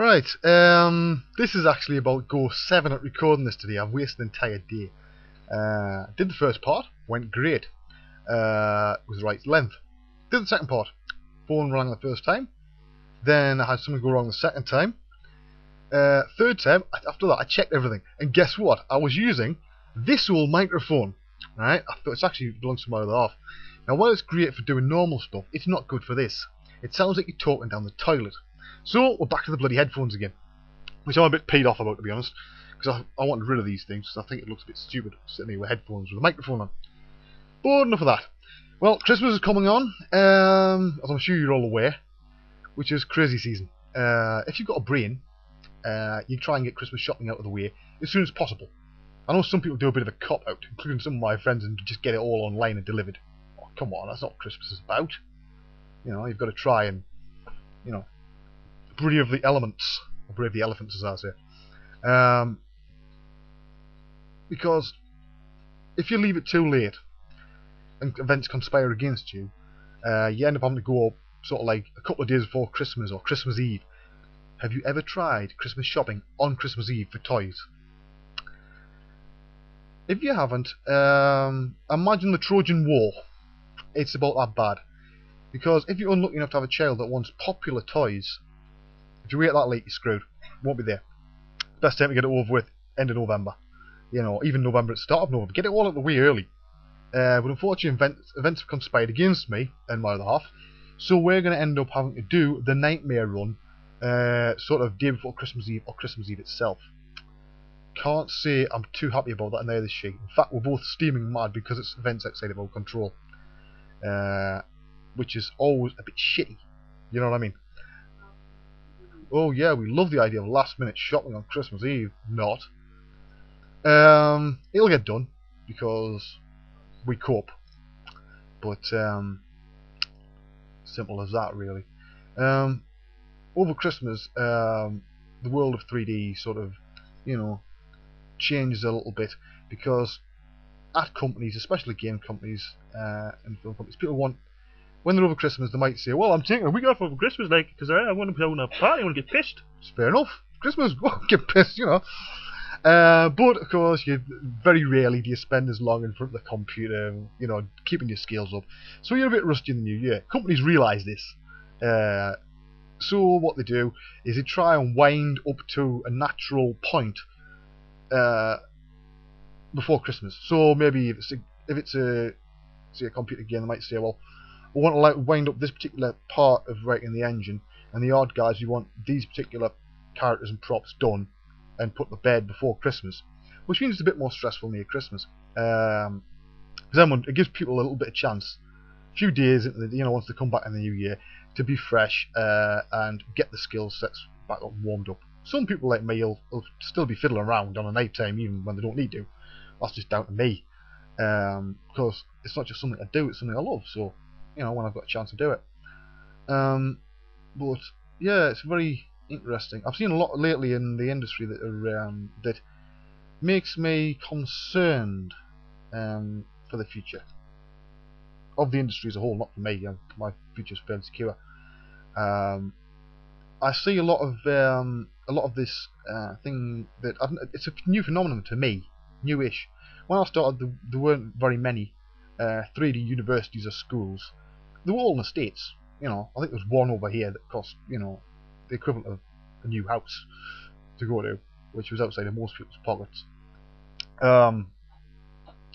Right, this is actually about go 7 at recording this today. I've wasted an entire day. Did the first part, went great. Was the right length. Did the second part, phone rang the first time. Then I had something go wrong the second time. Third time, after that I checked everything. And guess what? I was using this old microphone. Right? I thought it actually belongs to my other half. Now while it's great for doing normal stuff, it's not good for this. It sounds like you're talking down the toilet. So we're back to the bloody headphones again, which I'm a bit peed off about, to be honest, because I wanted rid of these things because I think it looks a bit stupid sitting here with headphones with a microphone on. But enough of that. Well, Christmas is coming on, as I'm sure you're all aware, which is crazy season. If you've got a brain, you try and get Christmas shopping out of the way as soon as possible. I know some people do a bit of a cop-out, including some of my friends, and just get it all online and delivered. Oh, come on, that's not what Christmas is about. You know, you've got to try and, you know, brave the elements, or brave the elephants, as I say. Because if you leave it too late and events conspire against you, you end up having to go sort of like a couple of days before Christmas or Christmas Eve. Have you ever tried Christmas shopping on Christmas Eve for toys? If you haven't, imagine the Trojan War. It's about that bad. Because if you're unlucky enough to have a child that wants popular toys, if you wait that late, you're screwed. Won't be there. Best time to get it over with, end of November. You know, even November at the start of November. Get it all out of the way early. But unfortunately, events have conspired against me and my other half. So we're going to end up having to do the nightmare run, sort of day before Christmas Eve or Christmas Eve itself. Can't say I'm too happy about that in either sheet. In fact, we're both steaming mad because it's events outside of our control. Which is always a bit shitty. You know what I mean? Oh yeah, we love the idea of last minute shopping on Christmas Eve. Not. It'll get done because we cope. But simple as that, really. Over Christmas, the world of 3D sort of, you know, changes a little bit because at companies, especially game companies and film companies, people want. When they're over Christmas, they might say, well, I'm taking a week off over Christmas, like, because I want to be having a party, I want to get pissed. It's fair enough. Christmas, well, get pissed, you know. But, of course, you very rarely do you spend as long in front of the computer, you know, keeping your skills up. So you're a bit rusty in the new year. Companies realise this. So what they do is they try and wind up to a natural point before Christmas. So maybe if it's a computer game, they might say, well, we want to wind up this particular part of writing the engine, and the odd guys, we want these particular characters and props done and put to bed before Christmas, which means it's a bit more stressful near Christmas. Then it gives people a little bit of chance, a few days, you know, once they come back in the new year, to be fresh and get the skill sets back up and warmed up. Some people like me will still be fiddling around on a night time even when they don't need to. That's just down to me, because it's not just something I do; it's something I love. So, you know, when I've got a chance to do it. But yeah, it's very interesting. I've seen a lot lately in the industry that are that makes me concerned for the future of the industry as a whole. Not for me. My future's fairly secure. I see a lot of this thing that it's a new phenomenon to me, newish. When I started, there weren't very many 3D universities or schools. They were all in the States. You know, I think there's one over here that cost, you know, the equivalent of a new house to go to, which was outside of most people's pockets.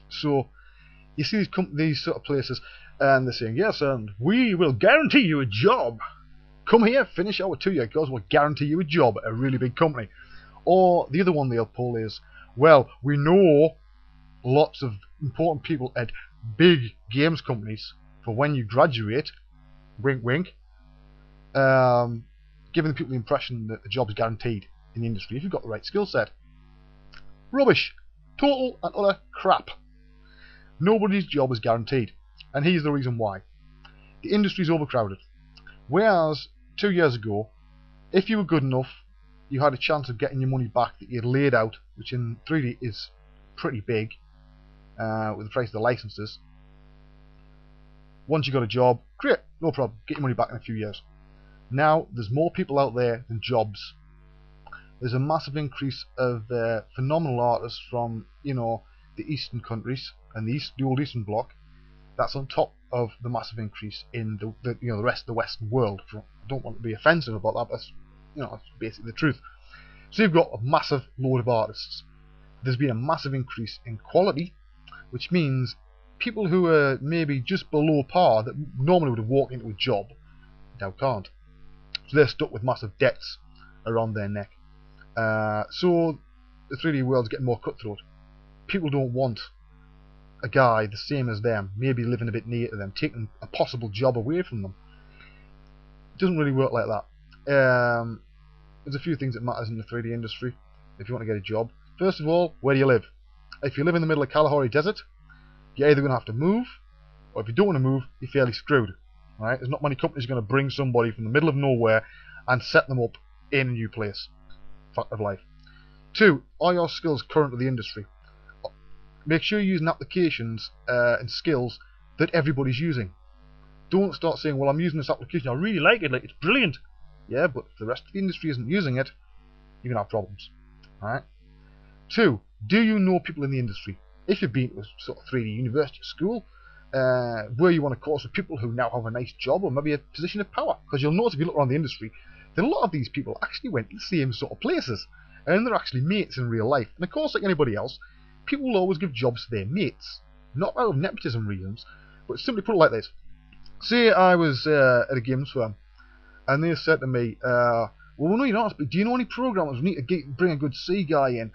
So you see these sort of places, and they're saying, yes, and we will guarantee you a job. Come here, finish our 2-year course, we'll guarantee you a job at a really big company. Or the other one they'll pull is, well, we know lots of important people at big games companies for when you graduate, wink wink, giving the people the impression that the job is guaranteed in the industry if you've got the right skill set. Rubbish. Total and utter crap. Nobody's job is guaranteed, and here's the reason why. The industry's overcrowded. Whereas 2 years ago, if you were good enough, you had a chance of getting your money back that you'd laid out, which in 3D is pretty big, with the price of the licenses. Once you got a job, great, no problem, get your money back in a few years. Now, there's more people out there than jobs, there's a massive increase of phenomenal artists from the eastern countries and the old Eastern Bloc. That's on top of the massive increase in the rest of the Western world. I don't want to be offensive about that, but that's basically the truth. So you've got a massive load of artists. There's been a massive increase in quality, which means people who are maybe just below par that normally would have walked into a job now can't. So they're stuck with massive debts around their neck. So the 3D world's getting more cutthroat. People don't want a guy the same as them, maybe living a bit near to them, taking a possible job away from them. It doesn't really work like that. There's a few things that matters in the 3D industry if you want to get a job. First of all, where do you live? If you live in the middle of Kalahari Desert, you're either going to have to move, or if you don't want to move, you're fairly screwed. Right? There's not many companies going to bring somebody from the middle of nowhere and set them up in a new place. Fact of life. 2, are your skills current to the industry? Make sure you're using applications and skills that everybody's using. Don't start saying, well, I'm using this application, I really like it, like it's brilliant. Yeah, but if the rest of the industry isn't using it, you're going to have problems. Alright? 2, do you know people in the industry? If you've been to a sort of 3D university school, where you want to course with people who now have a nice job or maybe a position of power, because you'll notice if you look around the industry that a lot of these people actually went to the same sort of places, and they're actually mates in real life. And of course, like anybody else, people will always give jobs to their mates, not out of nepotism reasons, but simply put it like this. Say I was at a games firm, and they said to me, well, no, you're not, but do you know any programmers? We need to bring a good C guy in.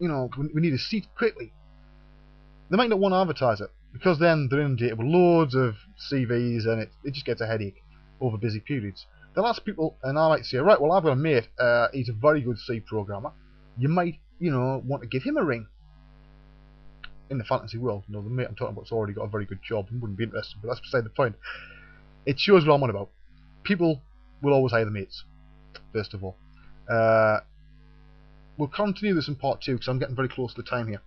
We need a seat quickly. They might not want to advertise it, because then they're inundated with loads of CVs, and it just gets a headache over busy periods. They'll ask people, and I might say, right, well, I've got a mate, he's a very good C programmer. You might, want to give him a ring. In the fantasy world, the mate I'm talking about's already got a very good job and wouldn't be interested, but that's beside the point. It shows what I'm on about. People will always hire the mates, first of all. We'll continue this in part 2, because I'm getting very close to the time here.